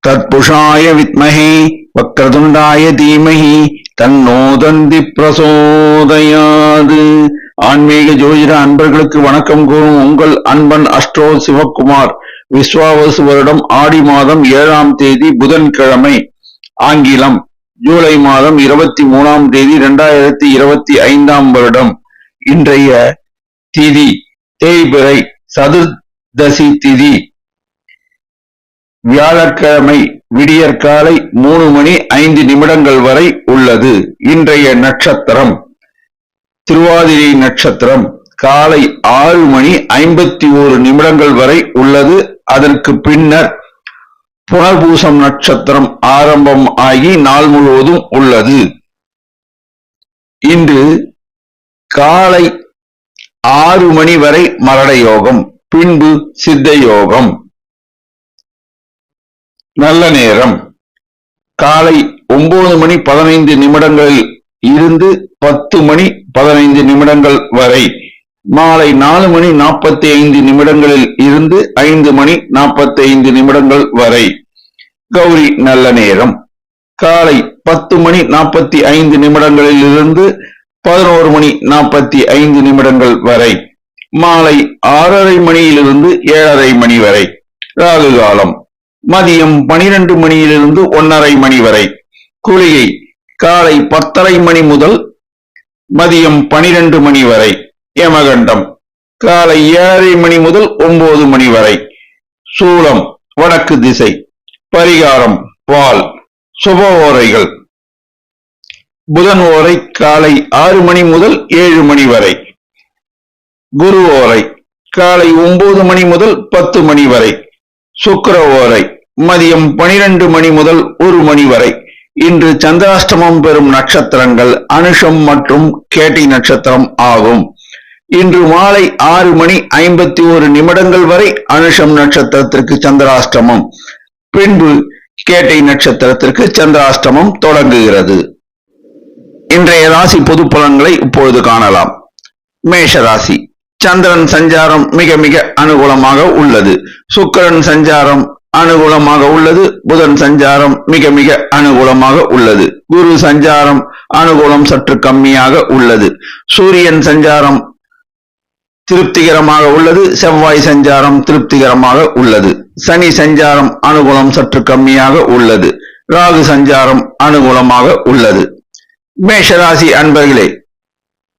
தத்புஷாய வித்மஹே வக்ரதுண்டாய தீமஹி தன்னோ தந்தி பிரசோதயாது. ஆன்மீக ஜோதிட அன்பர்களுக்கு வணக்கம் கூறும் உங்கள் அன்பன் அஸ்ட்ரோ சிவகுமார். விஸ்வாவசு வருடம் ஆடி மாதம் 7ஆம் தேதி புதன்கிழமை, ஆங்கிலம் ஜூலை மாதம் 23ஆம் தேதி 2025ஆம் வருடம். இன்றைய திதி தேய்பிறை சதுர்தசி திதி, வியாழக்கிழமை விடியற்காலை 3:05 வரை உள்ளது. இன்றைய நட்சத்திரம் திருவாதிரை நட்சத்திரம் காலை 6:51 வரை உள்ளது. அதற்கு பின்னர் புனர்பூசம் நட்சத்திரம் ஆரம்பம் ஆகி நாள் முழுவதும் உள்ளது. இன்று காலை 6 மணி வரை மரண யோகம், பின்பு சித்த யோகம். நல்ல நேரம் காலை 9:15 இருந்து 10:15 வரை, மாலை 4:45 இருந்து 5:45 வரை. கௌரி நல்ல நேரம் காலை 10:45 இருந்து 11:45 வரை, மாலை 6:30 மணியிலிருந்து 7:30 வரை. ராகு காலம் மதியம் 12 மணியிலிருந்து 1:30 வரை. குளிகை காலை 10:30 முதல் மதியம் 12 வரை. யமகண்டம் காலை 7:30 முதல் 9 வரை. சூலம் வடக்கு திசை. பரிகாரம் பால். சுப ஓரைகள் புதன் ஓரை காலை 6 முதல் 7 வரை. குரு ஓரை காலை 9 முதல் 10 வரை. சுக்கிர ஓரை மதியம் 12 முதல் 1 வரை. இன்று சந்திராஷ்டமம் பெறும் நட்சத்திரங்கள் அனுஷம் மற்றும் கேட்டை நட்சத்திரம் ஆகும். இன்று மாலை 6:51 வரை அனுஷம் நட்சத்திரத்திற்கு சந்திராஷ்டமம், பின்பு கேட்டை நட்சத்திரத்திற்கு சந்திராஷ்டமம் தொடங்குகிறது. இன்றைய ராசி பொது பலன்களை இப்பொழுது காணலாம். மேஷ ராசி. சந்திரன் சஞ்சாரம் மிக மிக அனுகூலமாக உள்ளது. சுக்கிரன் சஞ்சாரம் அனுகூலமாக உள்ளது. புதன் சஞ்சாரம் மிக மிக அனுகூலமாக உள்ளது. குரு சஞ்சாரம் அனுகூலம் சற்று கம்மியாக உள்ளது. சூரியன் சஞ்சாரம் திருப்திகரமாக உள்ளது. செவ்வாய் சஞ்சாரம் திருப்திகரமாக உள்ளது. சனி சஞ்சாரம் அனுகூலம் சற்று கம்மியாக உள்ளது. ராகு சஞ்சாரம் அனுகூலமாக உள்ளது. மேஷராசி அன்பர்களே,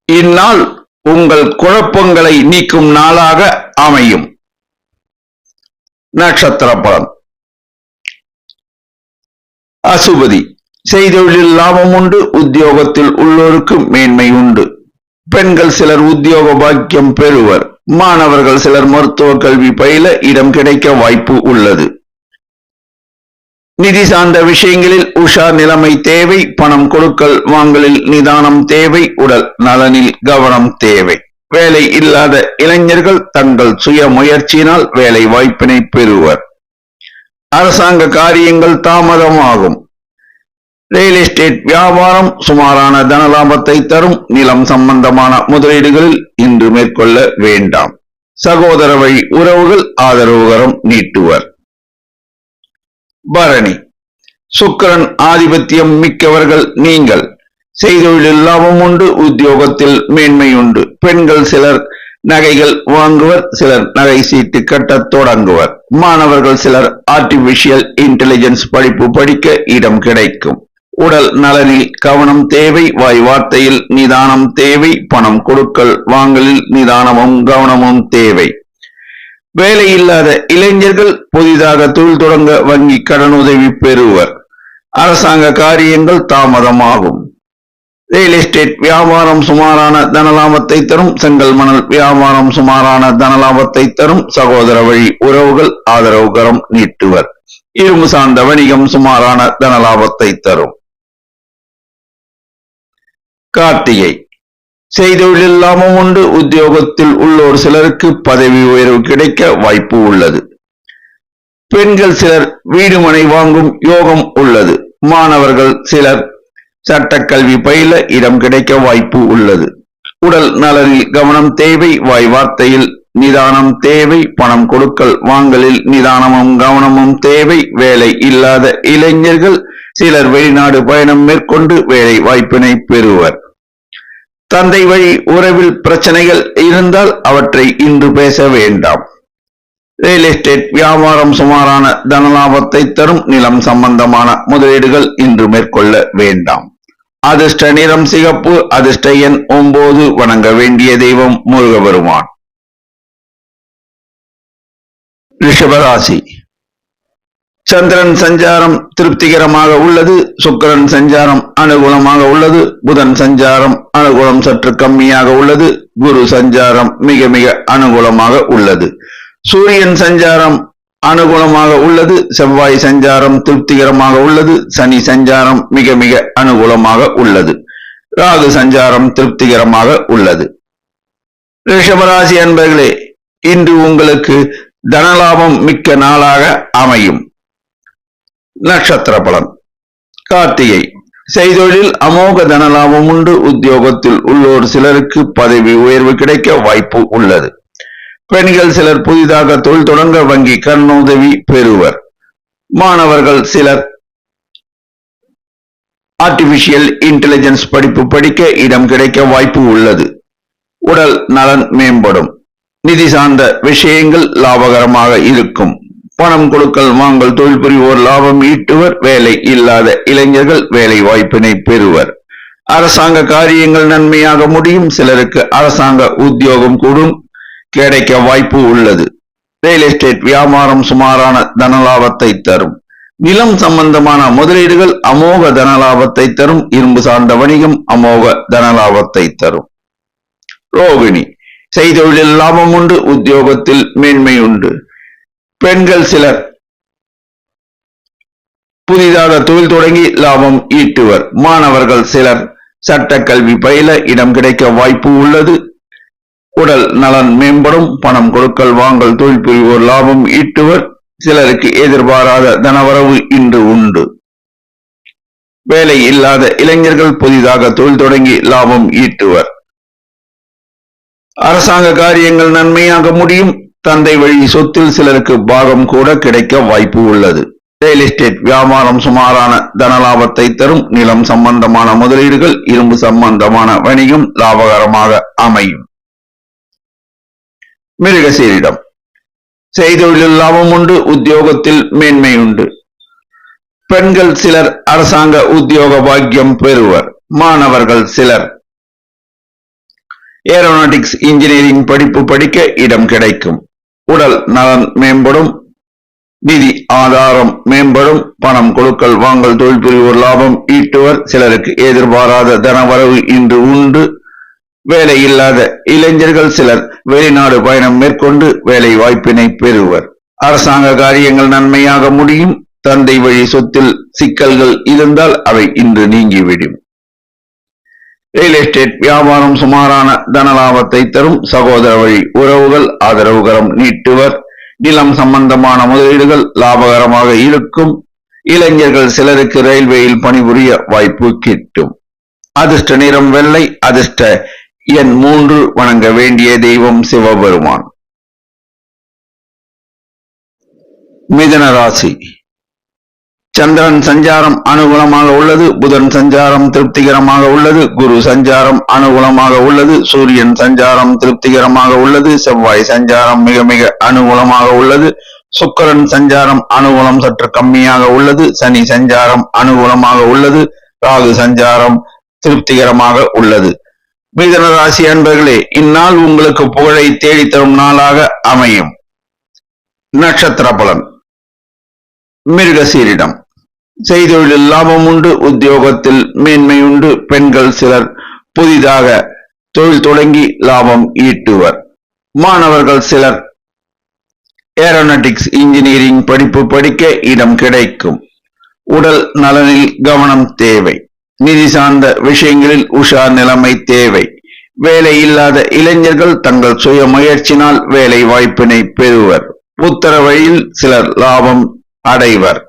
இந்நாள் உங்கள் குழப்பங்களை நீக்கும் நாளாக அமையும். நட்சத்திர பலன். அசுபதி. செய்தொழில் லாபம் உண்டு. உத்தியோகத்தில் உள்ளோருக்கு மேன்மை உண்டு. பெண்கள் சிலர் உத்தியோக பாக்கியம் பெறுவர். மாணவர்கள் சிலர் மருத்துவ கல்வி பயில இடம் கிடைக்க வாய்ப்பு உள்ளது. நிதி சார்ந்த விஷயங்களில் உஷார் நிலைமை தேவை. பணம் கொடுக்கல் வாங்கலில் நிதானம் தேவை. உடல் நலனில் கவனம் தேவை. வேலை இல்லாத இளைஞர்கள் தங்கள் சுய முயற்சியினால் வேலை வாய்ப்பினை பெறுவர். அரசாங்க காரியங்கள் தாமதமாகும். ரியல் எஸ்டேட் வியாபாரம் சுமாரான தனலாபத்தை தரும். நிலம் சம்பந்தமான முதலீடுகளில் இன்று மேற்கொள்ள வேண்டாம். சகோதர வழி உறவுகள் ஆதரவுகரம் நீட்டுவர். பரணி. சுக்கிரன் ஆதிபத்தியம் மிக்கவர்கள் நீங்கள். செய்தொழில் லாபம் உண்டு. உத்தியோகத்தில் மேன்மை உண்டு. பெண்கள் சிலர் நகைகள் வாங்குவர். சிலர் நகை சீட்டு கட்டத் தொடங்குவர். மாணவர்கள் சிலர் ஆர்டிபிஷியல் இன்டெலிஜென்ஸ் படிப்பு படிக்க இடம் கிடைக்கும். உடல் நலனில் கவனம் தேவை. வாய் வார்த்தையில் நிதானம் தேவை. பணம் கொடுக்கல் வாங்கலில் நிதானமும் கவனமும் தேவை. வேலை இல்லாத இளைஞர்கள் புதிதாக தொழில் தொடங்க வங்கி கடனுதவி பெறுவர். அரசாங்க காரியங்கள் தாமதமாகும். ரியல் எஸ்டேட் வியாபாரம் சுமாரான தனலாபத்தை தரும். செங்கல் மணல் வியாபாரம் சுமாரான தனலாபத்தை தரும். சகோதர வழி உறவுகள் ஆதரவுகரம் நீட்டுவர். இரும்பு சார்ந்த வணிகம் சுமாரான தனலாபத்தை தரும். கார்த்திகை. செய்தொழில் லாபம் உண்டு. உத்தியோகத்தில் உள்ளோர் சிலருக்கு பதவி உயர்வு கிடைக்க வாய்ப்பு உள்ளது. பெண்கள் சிலர் வீடு மனை வாங்கும் யோகம் உள்ளது. மாணவர்கள் சிலர் சட்டக்கல்வி பயில இடம் கிடைக்க வாய்ப்பு உள்ளது. உடல் நலனில் கவனம் தேவை. வாய் வார்த்தையில் நிதானம் தேவை. பணம் கொடுக்கல் வாங்கலில் நிதானமும் கவனமும் தேவை. வேலை இல்லாத இளைஞர்கள் சிலர் வெளிநாடு பயணம் மேற்கொண்டு வேலை வாய்ப்பினை பெறுவர். தந்தை வழி உறவில் பிரச்சனைகள் இருந்தால் அவற்றை இன்று பேச வேண்டாம். ரியல் எஸ்டேட் வியாபாரம் சுமாரான தனலாபத்தை தரும். நிலம் சம்பந்தமான முதலீடுகள் இன்று மேற்கொள்ள வேண்டாம். அதிர்ஷ்ட நிறம் சிகப்பு. அதிர்ஷ்ட எண் 9. வணங்க வேண்டிய தெய்வம் முருகபெருமான். ரிஷபராசி. சந்திரன் சஞ்சாரம் திருப்திகரமாக உள்ளது. சுக்கிரன் சஞ்சாரம் அனுகூலமாக உள்ளது. புதன் சஞ்சாரம் அனுகூலம் சற்று கம்மியாக உள்ளது. குரு சஞ்சாரம் மிக மிக அனுகூலமாக உள்ளது. சூரியன் சஞ்சாரம் அனுகூலமாக உள்ளது. செவ்வாய் சஞ்சாரம் திருப்திகரமாக உள்ளது. சனி சஞ்சாரம் மிக மிக அனுகூலமாக உள்ளது. ராகு சஞ்சாரம் திருப்திகரமாக உள்ளது. ரிஷபராசி அன்பர்களே, இன்று உங்களுக்கு தனலாபம் மிக்க நாளாக அமையும். நட்சத்திர பலன். கார்த்திகை. செய்தொழில் அமோக தனலாபம் உண்டு. உத்தியோகத்தில் உள்ளோர் சிலருக்கு பதவி உயர்வு கிடைக்க வாய்ப்பு உள்ளது. பெண்கள் சிலர் புதிதாக தொழில் தொடங்க வங்கி கடனுதவி பெறுவர். மாணவர்கள் சிலர் ஆர்டிபிஷியல் இன்டெலிஜென்ஸ் படிப்பு படிக்க இடம் கிடைக்க வாய்ப்பு உள்ளது. உடல் நலன் மேம்படும். நிதி சார்ந்த விஷயங்கள் லாபகரமாக இருக்கும். பணம் கொடுக்கல் வாங்கல் தொழில் புரிவோர் லாபம் ஈட்டுவர். வேலை இல்லாத இளைஞர்கள் வேலை வாய்ப்பினை பெறுவர். அரசாங்க காரியங்கள் நன்மையாக முடியும். சிலருக்கு அரசாங்க உத்தியோகம் கூடும் கிடைக்க வாய்ப்பு உள்ளது. ரியல் எஸ்டேட் வியாபாரம் சுமாரான தனலாபத்தை தரும். நிலம் சம்பந்தமான முதலீடுகள் அமோக தனலாபத்தை தரும். இரும்பு சார்ந்த வணிகம் அமோக தனலாபத்தை தரும். ரோகிணி. செய்தொழிலில் லாபம் உண்டு. உத்தியோகத்தில் மேன்மை உண்டு. பெண்கள் சிலர் புதிதாக தொழில் தொடங்கி லாபம் ஈட்டுவர். மாணவர்கள் சிலர் சட்ட கல்வி பயில இடம் கிடைக்க வாய்ப்பு உள்ளது. உடல் நலன் மேம்படும். பணம் கொடுக்கல் வாங்கல் தொழில் புரிவோர் லாபம் ஈட்டுவர். சிலருக்கு எதிர்பாராத தனவரவு இன்று உண்டு. வேலை இல்லாத இளைஞர்கள் புதிதாக தொழில் தொடங்கி லாபம் ஈட்டுவர். அரசாங்க காரியங்கள் நன்மையாக முடியும். தந்தை வழி சொத்தில் சிலருக்கு பாகம் கூட கிடைக்க வாய்ப்பு உள்ளது. ரியல் எஸ்டேட் வியாபாரம் சுமாரான தனலாபத்தை தரும். நிலம் சம்பந்தமான முதலீடுகள் இரும்பு சம்பந்தமான வணிகம் லாபகரமாக அமையும். மிருகசீரிடம். செய்தொழிலில் லாபம் உண்டு. உத்தியோகத்தில் மேன்மை உண்டு. பெண்கள் சிலர் அரசாங்க உத்தியோக பாக்கியம் பெறுவர். மாணவர்கள் சிலர் ஏரோநாட்டிக்ஸ் இன்ஜினியரிங் படிப்பு படிக்க இடம் கிடைக்கும். உடல் நலன் மேம்படும். நிதி ஆதாரம் மேம்படும். பணம் கொடுக்கல் வாங்கல் தொழில் புரிவோர் லாபம் ஈட்டுவர். சிலருக்கு எதிர்பாராத தனவரவு இன்று உண்டு. வேலை இல்லாத இளைஞர்கள் சிலர் வெளிநாடு பயணம் மேற்கொண்டு வேலை வாய்ப்பினை பெறுவர். அரசாங்க காரியங்கள் நன்மையாக முடியும். தந்தை வழி சொத்தில் சிக்கல்கள் இருந்தால் அவை இன்று நீங்கிவிடும். ரியல் எஸ்டேட் வியாபாரம் சுமாரான தனலாபத்தை தரும். சகோதர வழி உறவுகள் ஆதரவுகரம் நீட்டுவர். நிலம் சம்பந்தமான முதலீடுகள் லாபகரமாக இருக்கும். இளைஞர்கள் சிலருக்கு ரயில்வேயில் பணிபுரிய வாய்ப்பு கிட்டும். அதிர்ஷ்ட நிறம் வெள்ளை. அதிர்ஷ்ட எண் 3. வணங்க வேண்டிய தெய்வம் சிவபெருமான். மிதுன ராசி. சந்திரன் சஞ்சாரம் அனுகூலமாக உள்ளது. புதன் சஞ்சாரம் திருப்திகரமாக உள்ளது. குரு சஞ்சாரம் அனுகூலமாக உள்ளது. சூரியன் சஞ்சாரம் திருப்திகரமாக உள்ளது. செவ்வாய் சஞ்சாரம் மிக மிக அனுகூலமாக உள்ளது. சுக்கிரன் சஞ்சாரம் அனுகூலம் சற்று கம்மியாக உள்ளது. சனி சஞ்சாரம் அனுகூலமாக உள்ளது. ராகு சஞ்சாரம் திருப்திகரமாக உள்ளது. மிதுன ராசி அன்பர்களே, இந்நாள் உங்களுக்கு புகழை தேடித்தரும் நாளாக அமையும். நட்சத்திர பலன். மிருகசீரிடம். செய்தொழிலில் லாபம் உண்டு. உத்தியோகத்தில் மேன்மை உண்டு. பெண்கள் சிலர் புதிதாக தொழில் தொடங்கி லாபம் ஈட்டுவர். மாணவர்கள் சிலர் ஏரோநாட்டிக்ஸ் இன்ஜினியரிங் படிப்பு படிக்க இடம் கிடைக்கும். உடல் நலனில் கவனம் தேவை. நிதி சார்ந்த விஷயங்களில் உஷார் நிலைமை தேவை. வேலை இல்லாத இளைஞர்கள் தங்கள் சுய முயற்சினால் வேலை வாய்ப்பினை பெறுவர். உத்தர வழியில் சிலர் லாபம் அடைவர்.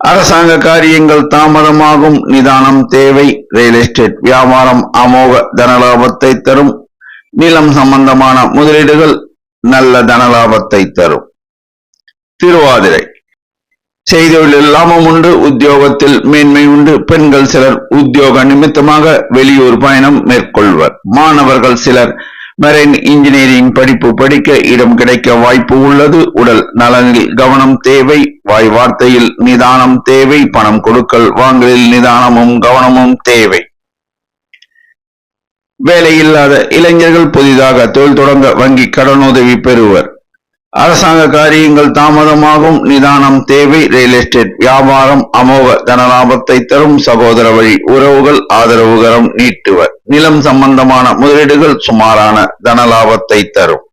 அரசாங்க காரியங்கள் தாமதமாகும். நிதானம் தேவை. ரியல் எஸ்டேட் வியாபாரம் அமோக தனலாபத்தை தரும். நிலம் சம்பந்தமான முதலீடுகள் நல்ல தனலாபத்தை தரும். திருவாதிரை செய்தொழில் லாபம் உண்டு, உத்தியோகத்தில் மேன்மை உண்டு. பெண்கள் சிலர் உத்தியோக நிமித்தமாக வெளியூர் பயணம் மேற்கொள்வர். மாணவர்கள் சிலர் மெரைன் இன்ஜினியரிங் படிப்பு படிக்க இடம் கிடைக்க வாய்ப்பு உள்ளது. உடல் நலனில் கவனம் தேவை. வாய் வார்த்தையில் நிதானம் தேவை. பணம் கொடுக்கல் வாங்கலில் நிதானமும் கவனமும் தேவை. வேலையில்லாத இளைஞர்கள் புதிதாக தொழில் தொடங்க வங்கி கடனுதவி பெறுவர். அரசாங்க காரியங்கள் தாமதமாகும், நிதானம் தேவை. ரியல் எஸ்டேட் வியாபாரம் அமோக தனலாபத்தை தரும். சகோதர வழி உறவுகள் ஆதரவுகரம் நீட்டுவர். நிலம் சம்பந்தமான முதலீடுகள் சுமாரான தனலாபத்தை தரும்.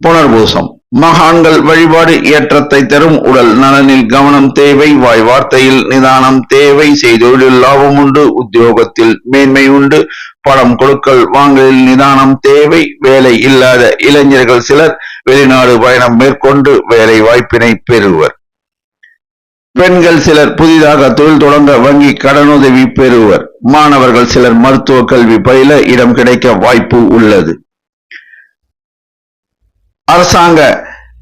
புனர்பூசம் மகான்கள் வழிபாடு ஏற்றத்தை தரும். உடல் நலனில் கவனம் தேவை. வாய் வார்த்தையில் நிதானம் தேவை. செய்தொழில் லாபம் உண்டு, உத்தியோகத்தில் மேன்மை உண்டு. பணம் கொடுக்கல் வாங்கலில் நிதானம் தேவை. வேலை இல்லாத இளைஞர்கள் சிலர் வெளிநாடு பயணம் மேற்கொண்டு வேலை வாய்ப்பினை பெறுவர். பெண்கள் சிலர் புதிதாக தொழில் தொடங்க வங்கி கடனுதவி பெறுவர். மாணவர்கள் சிலர் மருத்துவ கல்வி பயில இடம் கிடைக்க வாய்ப்பு உள்ளது. அரசாங்க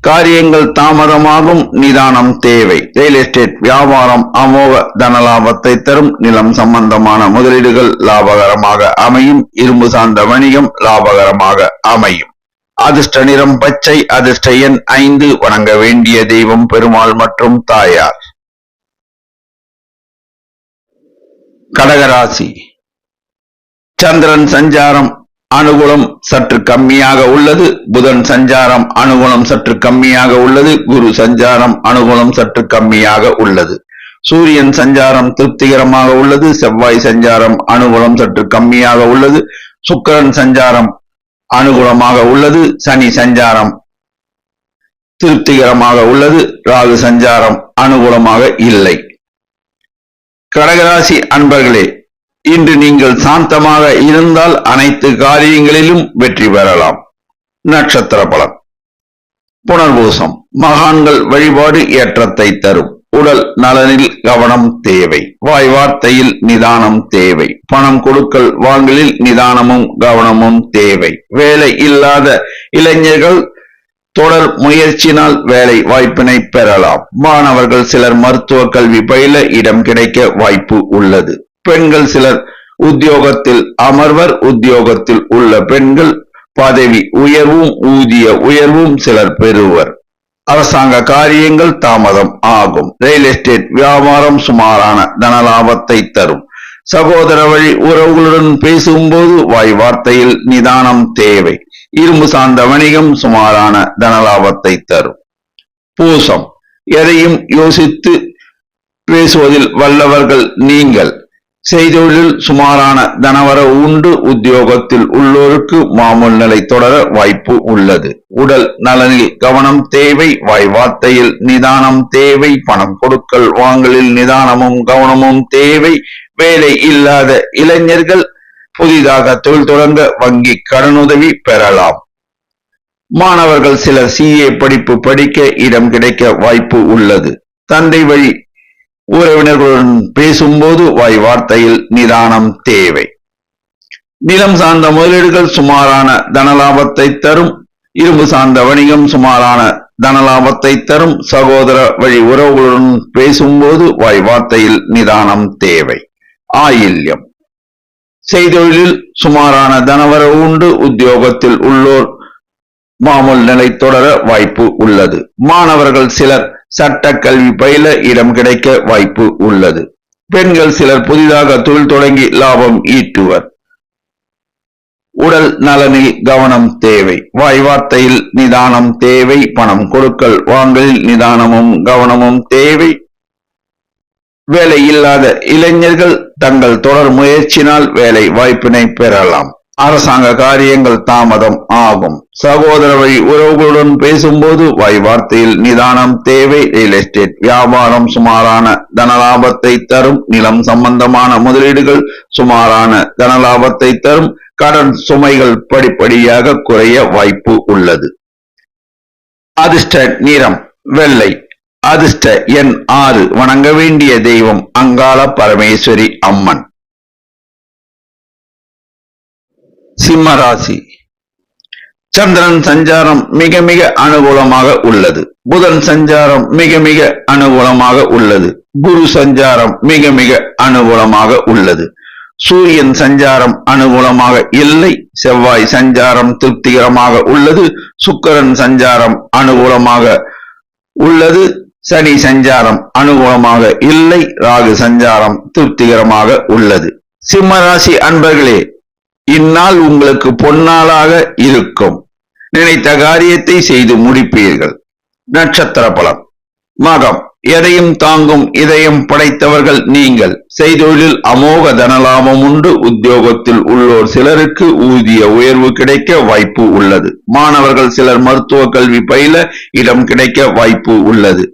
காரியங்கள் தாமதமாகும், நிதானம் தேவை. ரியல் எஸ்டேட் வியாபாரம் அமோக தனலாபத்தை தரும். நிலம் சம்பந்தமான முதலீடுகள் லாபகரமாக அமையும். இரும்பு சார்ந்த வணிகம் லாபகரமாக அமையும். அதிர்ஷ்ட நிறம் பச்சை. அதிர்ஷ்ட எண் 5. வணங்க வேண்டிய தெய்வம் பெருமாள் மற்றும் தாயார். கடகராசி சந்திரன் சஞ்சாரம் அனுகூலம் சற்று கம்மியாக உள்ளது. புதன் சஞ்சாரம் அனுகூலம் சற்று கம்மியாக உள்ளது. குரு சஞ்சாரம் அனுகூலம் சற்று கம்மியாக உள்ளது. சூரியன் சஞ்சாரம் திருப்திகரமாக உள்ளது. செவ்வாய் சஞ்சாரம் அனுகூலம் சற்று கம்மியாக உள்ளது. சுக்கிரன் சஞ்சாரம் அனுகூலமாக உள்ளது. சனி சஞ்சாரம் திருப்திகரமாக உள்ளது. ராகு சஞ்சாரம் அனுகூலமாக இல்லை. கடகராசி அன்பர்களே, இன்று நீங்கள் சாந்தமாக இருந்தால் அனைத்து காரியங்களிலும் வெற்றி பெறலாம். நட்சத்திர பலன் புனர்பூசம் மகான்கள் வழிபாடு ஏற்றத்தை தரும். உடல் நலனில் கவனம் தேவை. வாய் வார்த்தையில் நிதானம் தேவை. பணம் கொடுக்கல் வாங்கலில் நிதானமும் கவனமும் தேவை. வேலை இல்லாத இளைஞர்கள் தொடர் முயற்சினால் வேலை வாய்ப்பினை பெறலாம். மாணவர்கள் சிலர் மருத்துவ கல்வி பயில இடம் கிடைக்க வாய்ப்பு உள்ளது. பெண்கள் சிலர் உத்தியோகத்தில் அமர்வர். உத்தியோகத்தில் உள்ள பெண்கள் பதவி உயர்வும் ஊதிய உயர்வும் சிலர் பெறுவர். அரசாங்க காரியங்கள் தாமதம் ஆகும். ரியல் எஸ்டேட் வியாபாரம் சுமாரான தனலாபத்தை தரும். சகோதர வழி உறவுகளுடன் பேசும்போது வாய் வார்த்தையில் நிதானம் தேவை. இரும்பு சார்ந்த வணிகம் சுமாரான தனலாபத்தை தரும். பூசம் எதையும் யோசித்து பேசுவதில் வல்லவர்கள் நீங்கள். செய்தொழில் சுமாரான தனவரவு உண்டு. உத்தியோகத்தில் உள்ளோருக்கு மாமூல் நிலை தொடர வாய்ப்பு உள்ளது. உடல் நலனில் கவனம் தேவை. வாய் வார்த்தையில் நிதானம் தேவை. பணம் கொடுக்கல் வாங்கலில் நிதானமும் கவனமும் தேவை. வேலை இல்லாத இளைஞர்கள் புதிதாக தொழில் தொடங்க வங்கி கடனுதவி பெறலாம். மாணவர்கள் சிலர் CA படிப்பு படிக்க இடம் கிடைக்க வாய்ப்பு உள்ளது. தந்தை வழி உறவினர்களுடன் பேசும்போது வாய் வார்த்தையில் நிதானம் தேவை. நிலம் சார்ந்த முதலீடுகள் சுமாரான தனலாபத்தை தரும். இரும்பு சார்ந்த வணிகம் சுமாரான தனலாபத்தை தரும். சகோதர வழி உறவுகளுடன் பேசும்போது வாய் வார்த்தையில் நிதானம் தேவை. ஆயில்யம் செய்தொழிலில் சுமாரான தனவரவு உண்டு. உத்தியோகத்தில் உள்ளோர் மாமூல் நிலை தொடர வாய்ப்பு உள்ளது. மாணவர்கள் சிலர் சட்ட கல்வி பயில இடம் கிடைக்க வாய்ப்பு உள்ளது. பெண்கள் சிலர் புதிதாக தொழில் தொடங்கி லாபம் ஈட்டுவர். உடல் நலனில் கவனம் தேவை. வாய் வார்த்தையில் நிதானம் தேவை. பணம் கொடுக்கல் வாங்கலில் நிதானமும் கவனமும் தேவை. வேலை இல்லாத இளைஞர்கள் தங்கள் தொடர் முயற்சினால் வேலை வாய்ப்பினை பெறலாம். அரசாங்க காரியங்கள் தாமதம் ஆகும். சகோதர வழி உறவுகளுடன் பேசும்போது வாய் வார்த்தையில் நிதானம் தேவை. ரியல் எஸ்டேட் வியாபாரம் சுமாரான தனலாபத்தை தரும். நிலம் சம்பந்தமான முதலீடுகள் சுமாரான தனலாபத்தை தரும். கடன் சுமைகள் படிப்படியாக குறைய வாய்ப்பு உள்ளது. அதிர்ஷ்ட நிறம் வெள்ளை. அதிர்ஷ்ட எண் 6. வணங்க வேண்டிய தெய்வம் அங்காள பரமேஸ்வரி அம்மன். சிம்ம ராசி. சந்திரன் சஞ்சாரம் மிக மிக அனுகூலமாக உள்ளது. புதன் சஞ்சாரம் மிக மிக அனுகூலமாக உள்ளது. குரு சஞ்சாரம் மிக மிக அனுகூலமாக உள்ளது. சூரியன் சஞ்சாரம் அனுகூலமாக இல்லை. செவ்வாய் சஞ்சாரம் திருப்திகரமாக உள்ளது. சுக்கிரன் சஞ்சாரம் அனுகூலமாக உள்ளது. சனி சஞ்சாரம் அனுகூலமாக இல்லை. ராகு சஞ்சாரம் திருப்திகரமாக உள்ளது. சிம்ம ராசி அன்பர்களே, இந்நாள் உங்களுக்கு பொன்னாளாக இருக்கும். நினைத்த காரியத்தை செய்து முடிப்பீர்கள். நட்சத்திர பலம். மகம். எதையும் தாங்கும் இதயம் படைத்தவர்கள் நீங்கள். செய்தொழிலில் அமோக தனலாபம் உண்டு. உத்தியோகத்தில் உள்ளோர் சிலருக்கு ஊதிய உயர்வு கிடைக்க வாய்ப்பு உள்ளது. மாணவர்கள் சிலர் மருத்துவ கல்வி பயில இடம் கிடைக்க வாய்ப்பு உள்ளது.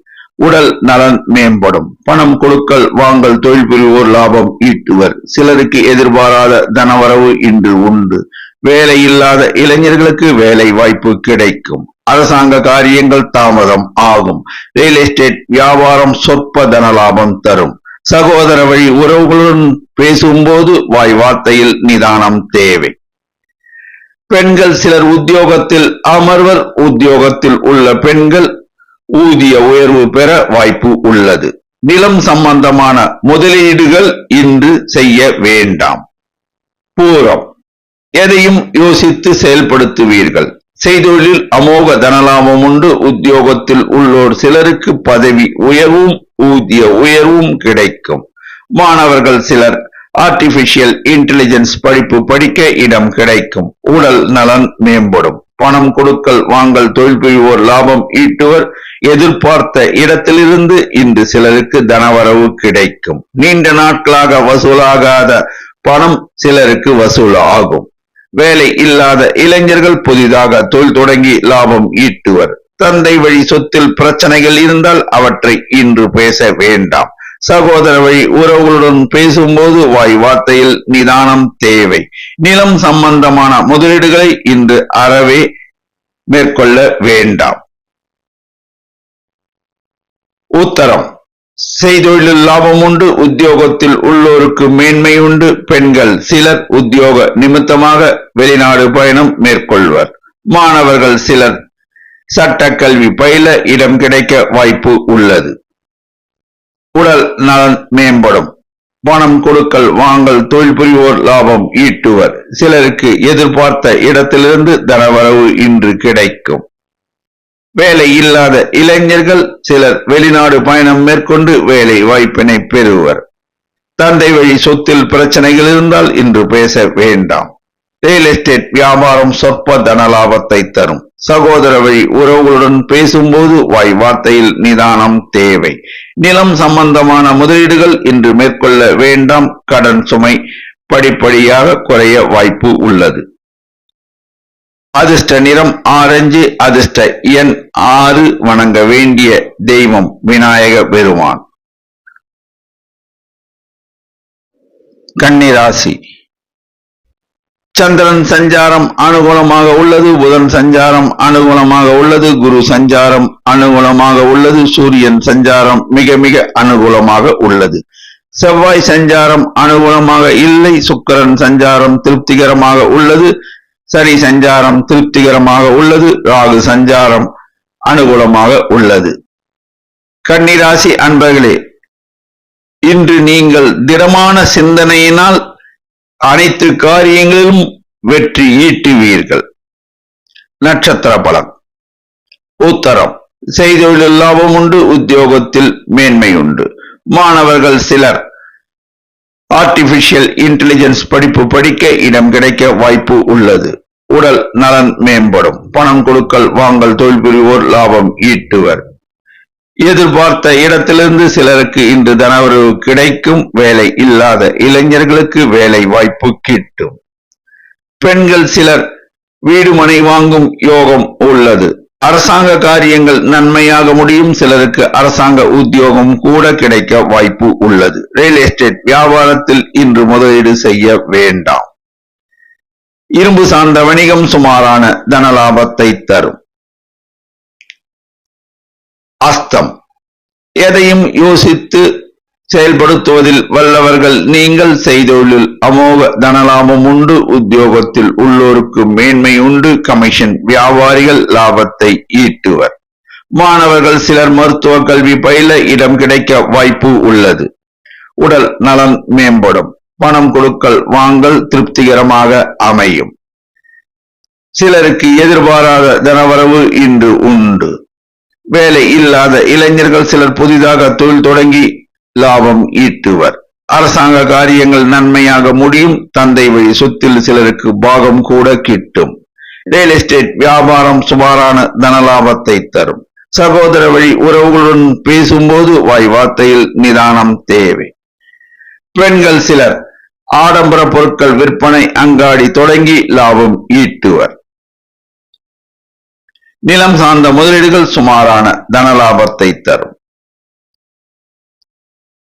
உடல் நலன் மேம்படும். பணம் கொடுக்கல் வாங்கல் தொழில் புரிவோர் லாபம் ஈட்டுவர். சிலருக்கு எதிர்பாராத தனவரவு இன்று உண்டு. வேலை இல்லாத இளைஞர்களுக்கு வேலை வாய்ப்பு கிடைக்கும். அரசாங்க காரியங்கள் தாமதம் ஆகும். ரியல் எஸ்டேட் வியாபாரம் சொற்ப தன லாபம் தரும். சகோதர வழி உறவுகளுடன் பேசும்போது வாய் வார்த்தையில் நிதானம் தேவை. பெண்கள் சிலர் உத்தியோகத்தில் அமர்வர். உத்தியோகத்தில் உள்ள பெண்கள் ஊதிய உயர்வு பெற வாய்ப்பு உள்ளது. நிலம் சம்பந்தமான முதலீடுகள் இன்று செய்ய வேண்டாம். பூரம். எதையும் யோசித்து செயல்படுத்துவீர்கள். செய்தொழிலில் அமோக தனலாபம் உண்டு. உத்தியோகத்தில் உள்ளோர் சிலருக்கு பதவி உயர்வும் ஊதிய உயர்வும் கிடைக்கும். மாணவர்கள் சிலர் ஆர்டிபிஷியல் இன்டெலிஜென்ஸ் படிப்பு படிக்க இடம் கிடைக்கும். உடல் நலன் மேம்படும். பணம் கொடுக்கல் வாங்கல் தொழில் புரிவோர் லாபம் ஈட்டுவர். எதிர்பார்த்த இடத்திலிருந்து இன்று சிலருக்கு தனவரவு கிடைக்கும். நீண்ட நாட்களாக வசூலாகாத பணம் சிலருக்கு வசூலாகும். வேலை இல்லாத இளைஞர்கள் புதிதாக தொழில் தொடங்கி லாபம் ஈட்டுவர். தந்தை வழி சொத்தில் பிரச்சனைகள் இருந்தால் அவற்றை இன்று பேச வேண்டாம். சகோதர வழி உறவுகளுடன் பேசும்போது வாய் வார்த்தையில் நிதானம் தேவை. நிலம் சம்பந்தமான முதலீடுகளை இன்று அறவே மேற்கொள்ள வேண்டாம். உத்தரம். செய்தொழிலில் லாபம் உண்டு. உத்தியோகத்தில் உள்ளோருக்கு மேன்மை உண்டு. பெண்கள் சிலர் உத்தியோக நிமித்தமாக வெளிநாடு பயணம் மேற்கொள்வர். மாணவர்கள் சிலர் சட்ட கல்வி பயில இடம் கிடைக்க வாய்ப்பு உள்ளது. உடல் நலன் மேம்படும். பணம் கொடுக்கல் வாங்கல் தொழில் புரிவோர் லாபம் ஈட்டுவர். சிலருக்கு எதிர்பார்த்த இடத்திலிருந்து தனவரவு இன்று கிடைக்கும். வேலை இல்லாத இளைஞர்கள் சிலர் வெளிநாடு பயணம் மேற்கொண்டு வேலை வாய்ப்பினை பெறுவர். தந்தை வழி சொத்தில் பிரச்சனைகள் இருந்தால் இன்று பேச வேண்டாம். ரியல் எஸ்டேட் வியாபாரம் சொற்ப தன லாபத்தை தரும். சகோதர வழி உறவுகளுடன் பேசும்போது வாய் வார்த்தையில் நிதானம் தேவை. நிலம் சம்பந்தமான முதலீடுகள் இன்று மேற்கொள்ள வேண்டாம். கடன் சுமை படிப்படியாக குறைய வாய்ப்பு உள்ளது. அதிர்ஷ்ட நிறம் ஆரஞ்சு. அதிர்ஷ்ட எண் 6. வணங்க வேண்டிய தெய்வம் விநாயக பெருமான். கன்னி ராசி. சந்திரன் சஞ்சாரம் அனுகூலமாக உள்ளது. புதன் சஞ்சாரம் அனுகூலமாக உள்ளது. குரு சஞ்சாரம் அனுகூலமாக உள்ளது. சூரியன் சஞ்சாரம் மிக மிக அனுகூலமாக உள்ளது. செவ்வாய் சஞ்சாரம் அனுகூலமாக இல்லை. சுக்கிரன் சஞ்சாரம் திருப்திகரமாக உள்ளது. சனி சஞ்சாரம் திருப்திகரமாக உள்ளது. ராகு சஞ்சாரம் அனுகூலமாக உள்ளது. கன்னிராசி அன்பர்களே, இன்று நீங்கள் திடமான சிந்தனையினால் அனைத்து காரியங்களிலும் வெற்றி ஈட்டுவீர்கள். நட்சத்திர பலம். உத்தரம். செய்தொழிலில் லாபம் உண்டு. உத்தியோகத்தில் மேன்மை உண்டு. மாணவர்கள் சிலர் ஆர்டிபிஷியல் இன்டெலிஜென்ஸ் படிப்பு படிக்க இடம் கிடைக்க வாய்ப்பு உள்ளது. உடல் நலன் மேம்படும். பணம் கொடுக்கல் வாங்கல் தொழில் புரிவோர் லாபம் ஈட்டுவர். எதிர்பார்த்த இடத்திலிருந்து சிலருக்கு இன்று தனவரவு கிடைக்கும். வேலை இல்லாத இளைஞர்களுக்கு வேலை வாய்ப்பு கிட்டும். பெண்கள் சிலர் வீடு மனை வாங்கும் யோகம் உள்ளது. அரசாங்க காரியங்கள் நன்மையாக முடியும். சிலருக்கு அரசாங்க உத்தியோகம் கூட கிடைக்க வாய்ப்பு உள்ளது. ரியல் எஸ்டேட் வியாபாரத்தில் இன்று முதலீடு செய்ய வேண்டாம். இரும்பு சார்ந்த வணிகம் சுமாரான தனலாபத்தை தரும். அஸ்தம். எதையும் யோசித்து செயல்படுத்துவதில் வல்லவர்கள் நீங்கள். செய்தொழில் அமோக தனலாபம் உண்டு. உத்தியோகத்தில் உள்ளோருக்கு மேன்மை உண்டு. கமிஷன் வியாபாரிகள் லாபத்தை ஈட்டுவர். மாணவர்கள் சிலர் மருத்துவ கல்வி பயில இடம் கிடைக்க வாய்ப்பு உள்ளது. உடல் நலன் மேம்படும். பணம் கொடுக்கல் வாங்கல் திருப்திகரமாக அமையும். சிலருக்கு எதிர்பாராத தனவரவு இன்று உண்டு. வேலை இல்லாத இளைஞர்கள் சிலர் புதிதாக தொழில் தொடங்கி லாபம் ஈட்டுவர். அரசாங்க காரியங்கள் நன்மையாக முடியும். தந்தை வழி சொத்தில் சிலருக்கு பாகம் கூட கிட்டும். ரியல் எஸ்டேட் வியாபாரம் சுமாரான தனலாபத்தை தரும். சகோதர வழி உறவுகளுடன் பேசும்போது வாய் வார்த்தையில் நிதானம் தேவை. பெண்கள் சிலர் ஆடம்பர பொருட்கள் விற்பனை அங்காடி தொடங்கி லாபம் ஈட்டுவர். நிலம் சார்ந்த முதலீடுகள் சுமாரான தனலாபத்தை தரும்.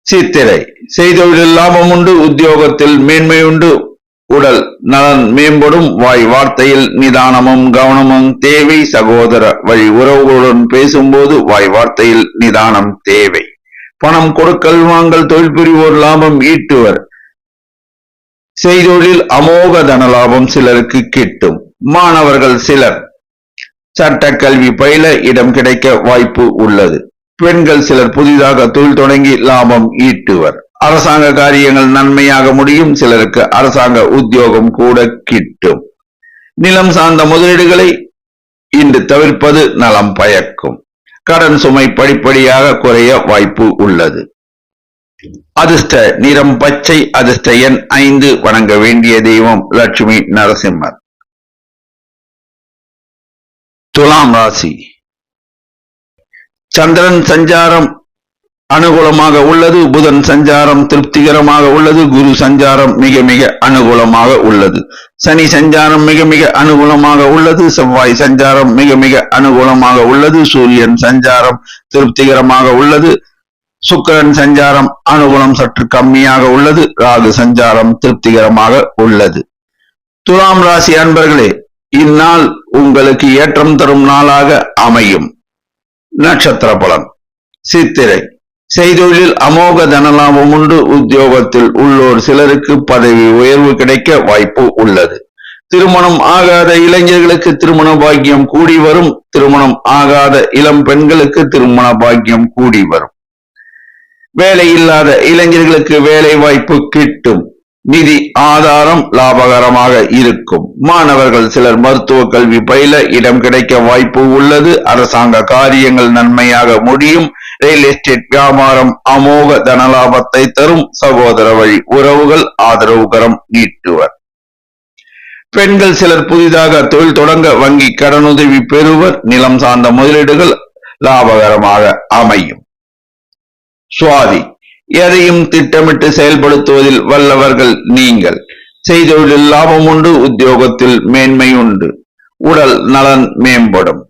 சித்திரை செய்தொழிலில் லாபம் உண்டு. உத்தியோகத்தில் மேன்மை உண்டு. உடல் நலன் மேம்படும். வாய் வார்த்தையில் நிதானமும் கவனமும் தேவை. சகோதர வழி உறவுகளுடன் பேசும்போது வாய் வார்த்தையில் நிதானம் தேவை. பணம் கொடுக்கல் வாங்கல் தொழில் புரிவோர் லாபம் ஈட்டுவர். செய்தொழில் அமோக தனலாபம் சிலருக்கு கிட்டும். மாணவர்கள் சிலர் சட்ட கல்வி பயில இடம் கிடைக்க வாய்ப்பு உள்ளது. பெண்கள் சிலர் புதிதாக தொழில் தொடங்கி லாபம் ஈட்டுவர். அரசாங்க காரியங்கள் நன்மையாக முடியும். சிலருக்கு அரசாங்க உத்தியோகம் கூட கிட்டும். நிலம் சார்ந்த முதலீடுகளை இன்று தவிர்ப்பது நலம் பயக்கும். கடன் சுமை படிப்படியாக குறைய வாய்ப்பு உள்ளது. அதிர்ஷ்ட நிறம் பச்சை. அதிர்ஷ்ட எண் 5. வணங்க வேண்டிய தெய்வம் லட்சுமி நரசிம்மர். துலாம் ராசி. சந்திரன் சஞ்சாரம் அனுகூலமாக உள்ளது. புதன் சஞ்சாரம் திருப்திகரமாக உள்ளது. குரு சஞ்சாரம் மிக மிக அனுகூலமாக உள்ளது. சனி சஞ்சாரம் மிக மிக அனுகூலமாக உள்ளது. செவ்வாய் சஞ்சாரம் மிக மிக அனுகூலமாக உள்ளது. சூரியன் சஞ்சாரம் திருப்திகரமாக உள்ளது. சுக்கிரன் சஞ்சாரம் அனுகூலம் சற்று கம்மியாக உள்ளது. ராகு சஞ்சாரம் திருப்திகரமாக உள்ளது. துலாம் ராசி அன்பர்களே, இந்நாள் உங்களுக்கு ஏற்றம் தரும் நாளாக அமையும். நட்சத்திர பலன். சித்திரை செய்தொழிலில் அமோக தனலாபம் உண்டு. உத்தியோகத்தில் உள்ளோர் சிலருக்கு பதவி உயர்வு கிடைக்க வாய்ப்பு உள்ளது. திருமணம் ஆகாத இளைஞர்களுக்கு திருமண பாக்கியம் கூடி வரும். திருமணம் ஆகாத இளம் பெண்களுக்கு திருமண பாக்கியம் கூடி வரும். வேலை இல்லாத இளைஞர்களுக்கு வேலை வாய்ப்பு கிட்டும். நிதி ஆதாரம் லாபகரமாக இருக்கும். மாணவர்கள் சிலர் மருத்துவ கல்வி பயில இடம் கிடைக்க வாய்ப்பு உள்ளது. அரசாங்க காரியங்கள் நன்மையாக முடியும். ரியல் எஸ்டேட் வியாபாரம் அமோக தனலாபத்தை தரும். சகோதர வழி உறவுகள் ஆதரவுகரம் நீட்டுவர். பெண்கள் சிலர் புதிதாக தொழில் தொடங்க வங்கி கடனுதவி பெறுவர். நிலம் சார்ந்த முதலீடுகள் லாபகரமாக அமையும். சுவாதி எதையும் திட்டமிட்டு செயல்படுத்துவதில் வல்லவர்கள் நீங்கள். செய்தொழிலில் லாபம் உண்டு. உத்தியோகத்தில் மேன்மை உண்டு. உடல் நலன் மேம்படும்.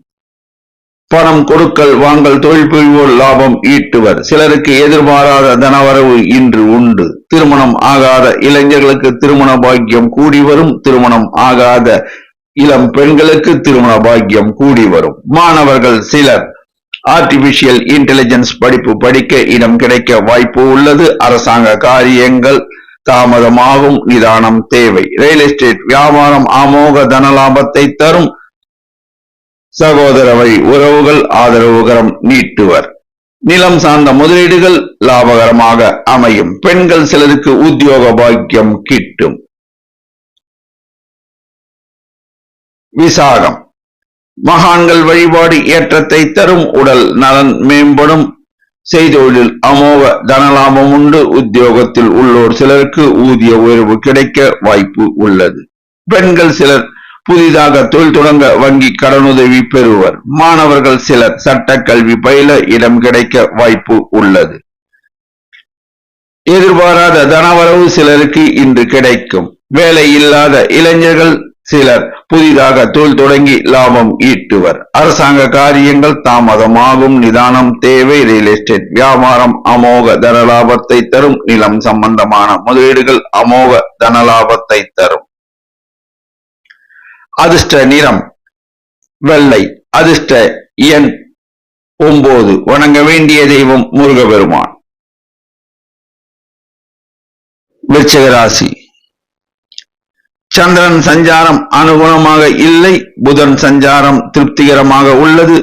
பணம் கொடுக்கல் வாங்கல் தொழில் புரிவோர் லாபம் ஈட்டுவர். சிலருக்கு எதிர்பாராத தனவரவு இன்று உண்டு. திருமணம் ஆகாத இளைஞர்களுக்கு திருமண பாக்கியம் கூடி வரும். திருமணம் ஆகாத இளம் பெண்களுக்கு திருமண பாக்கியம் கூடி வரும். மாணவர்கள் சிலர் ஆர்டிபிஷியல் இன்டெலிஜென்ஸ் படிப்பு படிக்க இடம் கிடைக்க வாய்ப்பு உள்ளது. அரசாங்க காரியங்கள் தாமதமாகும். நிதானம் தேவை. ரியல் எஸ்டேட் வியாபாரம் அமோக தனலாபத்தை தரும். சகோதர வழி உறவுகள் ஆதரவுகரம் நீட்டுவர். நிலம் சார்ந்த முதலீடுகள் லாபகரமாக அமையும். பெண்கள் சிலருக்கு உத்தியோக பாக்கியம் கிட்டும். விசாகம் மகான்கள் வழிபாடு ஏற்றத்தை தரும். உடல் நலன் மேம்படும். செய்தொழிலில் அமோக தனலாபம் உண்டு. உத்தியோகத்தில் உள்ளோர் சிலருக்கு ஊதிய உயர்வு கிடைக்க வாய்ப்பு உள்ளது. பெண்கள் சிலர் புதிதாக தொழில் தொடங்க வங்கி கடனுதவி பெறுவர். மாணவர்கள் சிலர் சட்ட கல்வி பயில இடம் கிடைக்க வாய்ப்பு உள்ளது. எதிர்பாராத தனவரவு சிலருக்கு இன்று கிடைக்கும். வேலை இல்லாத இளைஞர்கள் சிலர் புதிதாக தொழில் தொடங்கி லாபம் ஈட்டுவர். அரசாங்க காரியங்கள் தாமதமாகும். நிதானம் தேவை. ரியல் எஸ்டேட் வியாபாரம் அமோக தனலாபத்தை தரும். நிலம் சம்பந்தமான முதலீடுகள் அமோக தனலாபத்தை தரும். அதிர்ஷ்ட நிறம் வெள்ளை. அதிர்ஷ்ட எண் 9. வணங்க வேண்டிய தெய்வம் முருகபெருமான். விருச்சிக ராசி. சந்திரன் சஞ்சாரம் அனுகூலமாக இல்லை. புதன் சஞ்சாரம் திருப்திகரமாக உள்ளது.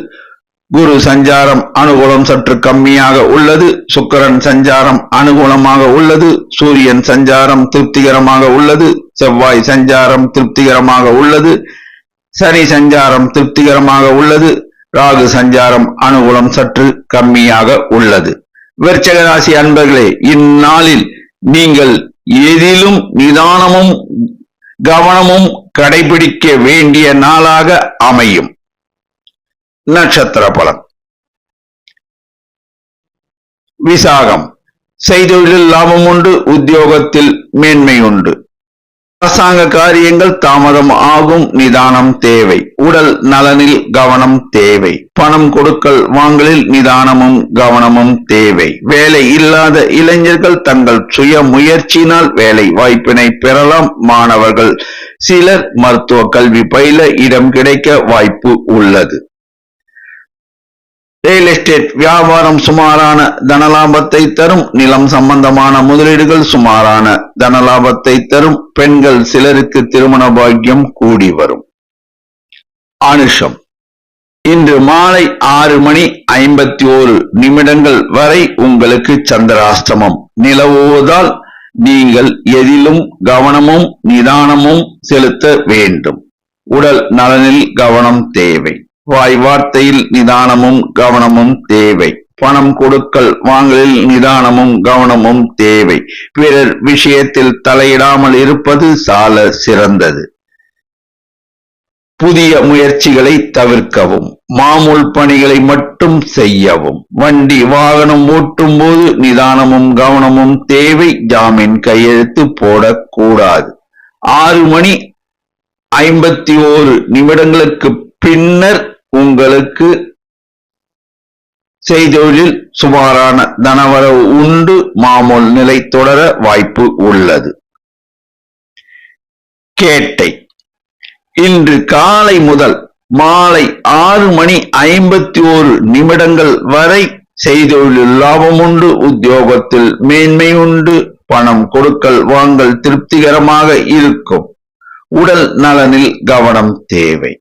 குரு சஞ்சாரம் அனுகூலம் சற்று கம்மியாக உள்ளது. சுக்கிரன் சஞ்சாரம் அனுகூலமாக உள்ளது. சூரியன் சஞ்சாரம் திருப்திகரமாக உள்ளது. செவ்வாய் சஞ்சாரம் திருப்திகரமாக உள்ளது. சனி சஞ்சாரம் திருப்திகரமாக உள்ளது. ராகு சஞ்சாரம் அனுகூலம் சற்று கம்மியாக உள்ளது. விருச்சிக ராசி அன்பர்களே, இந்நாளில் நீங்கள் எதிலும் நிதானமும் கவனமும் கடைபிடிக்க வேண்டிய நாளாக அமையும். நட்சத்திர பலன். விசாகம். செய்தொழிலில் லாபம் உண்டு. உத்தியோகத்தில் மேன்மை உண்டு. அரசாங்க காரியங்கள் தாமதம் ஆகும். நிதானம் தேவை. உடல் நலனில் கவனம் தேவை. பணம் கொடுக்கல் வாங்கலில் நிதானமும் கவனமும் தேவை. வேலை இல்லாத இளைஞர்கள் தங்கள் சுய முயற்சியினால் வேலை வாய்ப்பினை பெறலாம். மாணவர்கள் சிலர் மருத்துவ கல்வி பயில இடம் கிடைக்க வாய்ப்பு உள்ளது. ரியல் எஸ்டேட் வியாபாரம் சுமாரான தனலாபத்தை தரும். நிலம் சம்பந்தமான முதலீடுகள் சுமாரான தனலாபத்தை தரும். பெண்கள் சிலருக்கு திருமண பாக்கியம் கூடி வரும். அனுஷம். இன்று மாலை 6:51 வரை உங்களுக்கு சந்திராஷ்டமம் நிலவுவதால் நீங்கள் எதிலும் கவனமும் நிதானமும் செலுத்த வேண்டும். உடல் நலனில் கவனம் தேவை. வாய் வார்த்தையில் நிதானமும் கவனமும் தேவை. பணம் கொடுக்கல் வாங்கலில் நிதானமும் கவனமும் தேவை. பிறர் விஷயத்தில் தலையிடாமல் இருப்பது சால சிறந்தது. புதிய முயற்சிகளை தவிர்க்கவும். மாமூல் பணிகளை மட்டும் செய்யவும். வண்டி வாகனம் ஓட்டும் போது நிதானமும் கவனமும் தேவை. ஜாமீன் கையெழுத்து போடக்கூடாது. 6:51 பின்னர் உங்களுக்கு செய்தொழில் சுமாரான தனவரவு உண்டு. மாமூல் நிலை தொடர வாய்ப்பு உள்ளது. கேட்டை. இன்று காலை முதல் மாலை 6:51 வரை செய்தொழில் லாபம் உண்டு. உத்தியோகத்தில் மேன்மை உண்டு. பணம் கொடுக்கல் வாங்கல் திருப்திகரமாக இருக்கும். உடல் நலனில் கவனம் தேவை.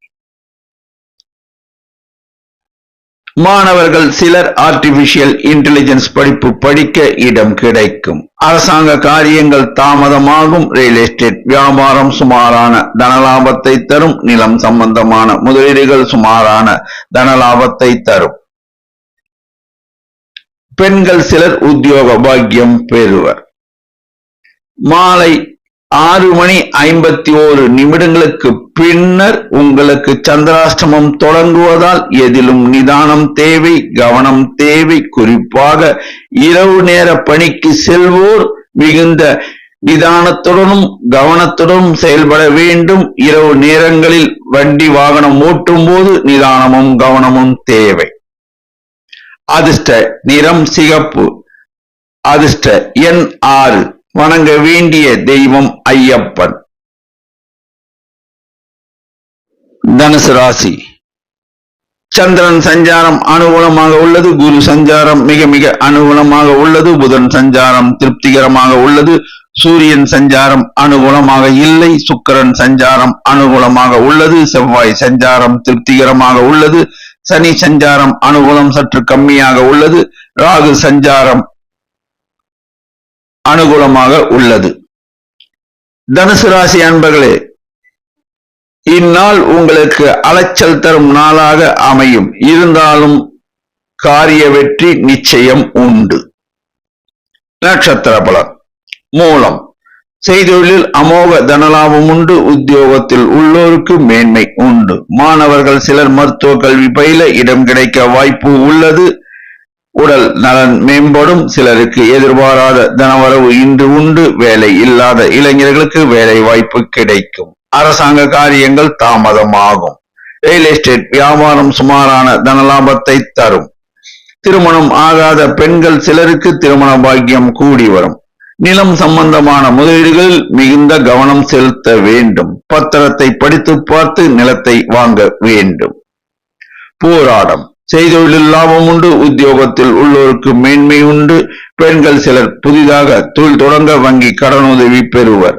மாணவர்கள் சிலர் ஆர்டிபிஷியல் இன்டெலிஜென்ஸ் படிப்பு படிக்க இடம் கிடைக்கும். அரசாங்க காரியங்கள் தாமதமாகும். ரியல் எஸ்டேட் வியாபாரம் சுமாரான தனலாபத்தை தரும். நிலம் சம்பந்தமான முதலீடுகள் சுமாரான தனலாபத்தை தரும். பெண்கள் சிலர் உத்தியோக பாக்கியம் பெறுவர். மாலை 6:51 பின்னர் உங்களுக்கு சந்திராஷ்டமம் தொடங்குவதால் எதிலும் நிதானம் தேவை, கவனம் தேவை. குறிப்பாக இரவு நேர பணிக்கு செல்வோர் மிகுந்த நிதானத்துடனும் கவனத்துடனும் செயல்பட வேண்டும். இரவு நேரங்களில் வண்டி வாகனம் ஓட்டும் போது நிதானமும் கவனமும் தேவை. அதிர்ஷ்ட நிறம் சிகப்பு. அதிர்ஷ்ட எண் 6. வணங்க வேண்டிய தெய்வம் ஐயப்பன். தனுசு ராசி. சந்திரன் சஞ்சாரம் அனுகூலமாக உள்ளது. குரு சஞ்சாரம் மிக மிக அனுகூலமாக உள்ளது. புதன் சஞ்சாரம் திருப்திகரமாக உள்ளது. சூரியன் சஞ்சாரம் அனுகூலமாக இல்லை. சுக்கிரன் சஞ்சாரம் அனுகூலமாக உள்ளது. செவ்வாய் சஞ்சாரம் திருப்திகரமாக உள்ளது. சனி சஞ்சாரம் அனுகூலம் சற்று கம்மியாக உள்ளது. ராகு சஞ்சாரம் அனுகூலமாக உள்ளது. தனுசு ராசி அன்பர்களே, இந்நாள் உங்களுக்கு அலைச்சல் தரும் நாளாக அமையும். இருந்தாலும் காரிய வெற்றி நிச்சயம் உண்டு. நட்சத்திர பலன். மூலம். செய்தொழிலில் அமோக தனலாபம் உண்டு. உத்தியோகத்தில் உள்ளோருக்கு மேன்மை உண்டு. மாணவர்கள் சிலர் மருத்துவ கல்வி பயில இடம் கிடைக்க வாய்ப்பு உள்ளது. உடல் நலன் மேம்படும். சிலருக்கு எதிர்பாராத தனவரவு இன்று உண்டு. வேலை இல்லாத இளைஞர்களுக்கு வேலை வாய்ப்பு கிடைக்கும். அரசாங்க காரியங்கள் தாமதமாகும். ரியல் எஸ்டேட் வியாபாரம் சுமாரான தனலாபத்தை தரும். திருமணம் ஆகாத பெண்கள் சிலருக்கு திருமண பாக்கியம் கூடி வரும். நிலம் சம்பந்தமான முதலீடுகளில் மிகுந்த கவனம் செலுத்த வேண்டும். பத்திரத்தை படித்து பார்த்து நிலத்தை வாங்க வேண்டும். போராடம். செய்தொழிலில் லாபம் உண்டு. உத்தியோகத்தில் உள்ளோருக்கு மேன்மை உண்டு. பெண்கள் சிலர் புதிதாக தொழில் தொடங்க வங்கி கடனுதவி பெறுவர்.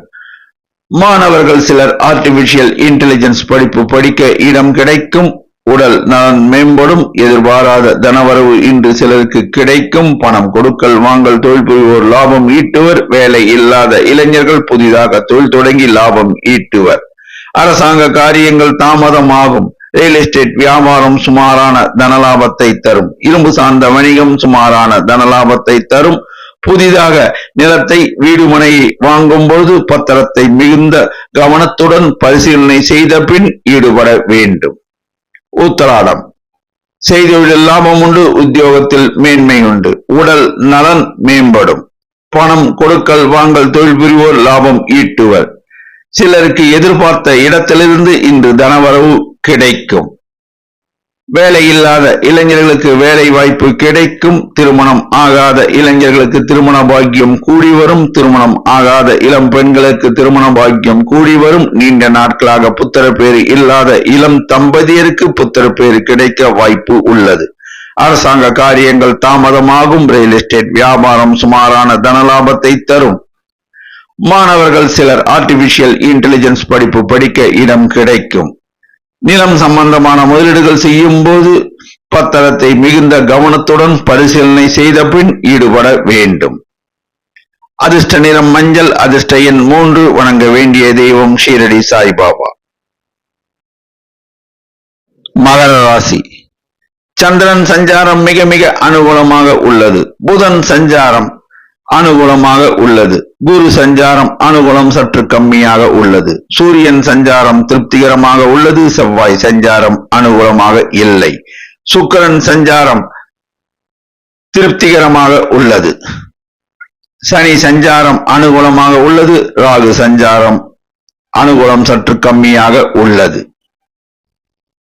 மாணவர்கள் சிலர் ஆர்டிபிஷியல் இன்டெலிஜென்ஸ் படிப்பு படிக்க இடம் கிடைக்கும். உடல் நலன் மேம்படும். எதிர்பாராத தனவரவு இன்று சிலருக்கு கிடைக்கும். பணம் கொடுக்கல் வாங்கல் தொழில் புரிவோர் லாபம் ஈட்டுவர். வேலை இல்லாத இளைஞர்கள் புதிதாக தொழில் தொடங்கி லாபம் ஈட்டுவர். அரசாங்க காரியங்கள் தாமதமாகும். ரியல் எஸ்டேட் வியாபாரம் சுமாரான தனலாபத்தை தரும். இரும்பு சார்ந்த வணிகம் சுமாரான தனலாபத்தை தரும். புதிதாக நிலத்தை வீடுமனையை வாங்கும் பொழுது பத்திரத்தை மிகுந்த கவனத்துடன் பரிசீலனை செய்த பின் ஈடுபட வேண்டும். உத்திராடம் செய்தொழிலில் லாபம் உண்டு. உத்தியோகத்தில் மேன்மை உண்டு. உடல் நலன் மேம்படும். பணம் கொடுக்கல் வாங்கல் தொழில் புரிவோர் லாபம் ஈட்டுவர். சிலருக்கு எதிர்பார்த்த இடத்திலிருந்து இன்று தனவரவு கிடைக்கும். வேலை இல்லாத இளைஞர்களுக்கு வேலை வாய்ப்பு கிடைக்கும். திருமணம் ஆகாத இளைஞர்களுக்கு திருமண பாக்கியம் கூடி வரும். திருமணம் ஆகாத இளம் பெண்களுக்கு திருமண பாக்கியம் கூடி வரும். நீண்ட நாட்களாக புத்திர பேறு இல்லாத இளம் தம்பதியருக்கு புத்திர பேறு கிடைக்க வாய்ப்பு உள்ளது. அரசாங்க காரியங்கள் தாமதமாகும். ரியல் எஸ்டேட் வியாபாரம் சுமாரான தனலாபத்தை தரும். மாணவர்கள் சிலர் ஆர்டிபிஷியல் இன்டெலிஜென்ஸ் படிப்பு படிக்க இடம் கிடைக்கும். நிலம் சம்பந்தமான முதலீடுகள் செய்யும் போது பத்திரத்தை மிகுந்த கவனத்துடன் பரிசீலனை செய்த பின் ஈடுபட வேண்டும். அதிர்ஷ்ட நிறம் மஞ்சள். அதிர்ஷ்ட எண் 3. வணங்க வேண்டிய தெய்வம் ஷீரடி சாய்பாபா. மகர ராசி. சந்திரன் சஞ்சாரம் மிக மிக அனுகூலமாக உள்ளது. புதன் சஞ்சாரம் அனுகூலமாக உள்ளது. குரு சஞ்சாரம் அனுகூலம் சற்று கம்மியாக உள்ளது. சூரியன் சஞ்சாரம் திருப்திகரமாக உள்ளது. செவ்வாய் சஞ்சாரம் அனுகூலமாக இல்லை. சுக்கிரன் சஞ்சாரம் திருப்திகரமாக உள்ளது. சனி சஞ்சாரம் அனுகூலமாக உள்ளது. ராகு சஞ்சாரம் அனுகூலம் சற்று கம்மியாக உள்ளது.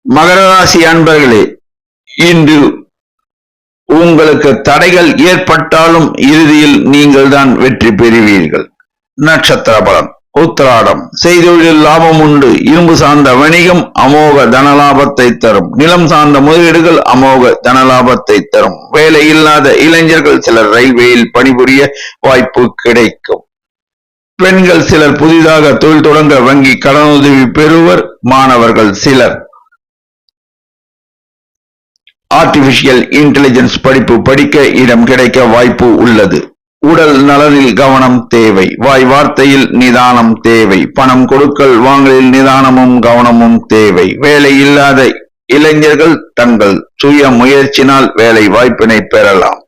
மகர ராசி அன்பர்களே, இன்று உங்களுக்கு தடைகள் ஏற்பட்டாலும் இறுதியில் நீங்கள் தான் வெற்றி பெறுவீர்கள். நட்சத்திர பலன். உத்திராடம் செய்தொழிலில் லாபம் உண்டு. இரும்பு சார்ந்த வணிகம் அமோக தனலாபத்தை தரும். நிலம் சார்ந்த முதலீடுகள் அமோக தனலாபத்தை தரும். வேலை இல்லாத இளைஞர்கள் சிலர் ரயில்வேயில் பணிபுரிய வாய்ப்பு கிடைக்கும். பெண்கள் சிலர் புதிதாக தொழில் தொடங்க வங்கி கடனுதவி பெறுவர். மாணவர்கள் சிலர் ஆர்டிபிஷியல் இன்டெலிஜென்ஸ் படிப்பு படிக்க இடம் கிடைக்க வாய்ப்பு உள்ளது. உடல் நலனில் கவனம் தேவை. வாய் வார்த்தையில் நிதானம் தேவை. பணம் கொடுக்கல் வாங்கலில் நிதானமும் கவனமும் தேவை. வேலை இல்லாத இளைஞர்கள் தங்கள் சுய முயற்சினால் வேலை வாய்ப்பினை பெறலாம்.